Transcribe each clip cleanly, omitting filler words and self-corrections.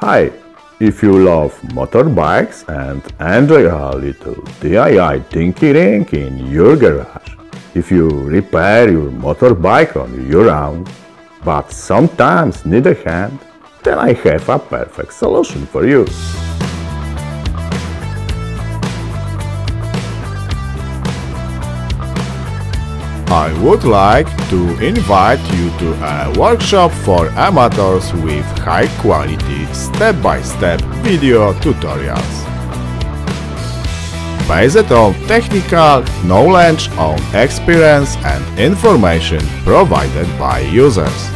Hi! If you love motorbikes and enjoy a little DIY tinky-rink in your garage, if you repair your motorbike on your own, but sometimes need a hand, then I have a perfect solution for you. I would like to invite you to a workshop for amateurs with high-quality step-by-step video tutorials. Based on technical knowledge, on experience and information provided by users.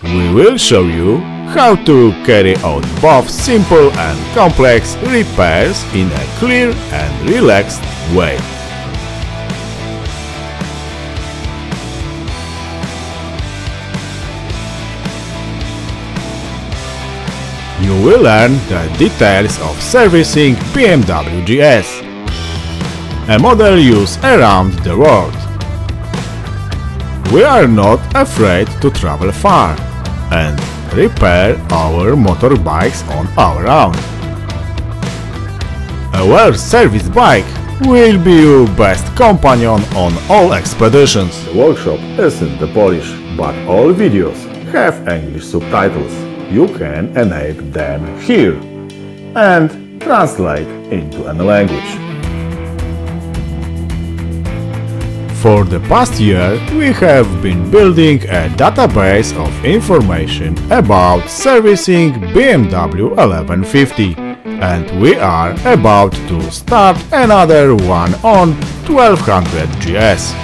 We will show you how to carry out both simple and complex repairs in a clear and relaxed way. You will learn the details of servicing BMW GS, a model used around the world. We are not afraid to travel far and repair our motorbikes on our own. A well-serviced bike will be your best companion on all expeditions. The workshop isn't Polish, but all videos have English subtitles. You can enable them here and translate into any language. For the past year, we have been building a database of information about servicing BMW 1150, and we are about to start another one on 1200 GS.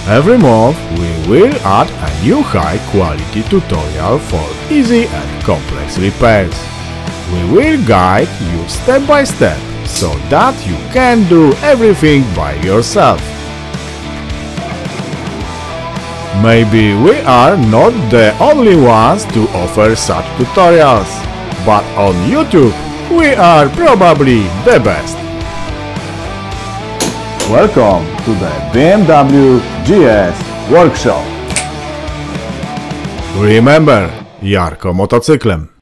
Every month we will add a new high-quality tutorial for easy and complex repairs. We will guide you step by step so that you can do everything by yourself. Maybe we are not the only ones to offer such tutorials, but on YouTube we are probably the best. Welcome to the BMW GS Workshop. Remember, Jarko motocyklem.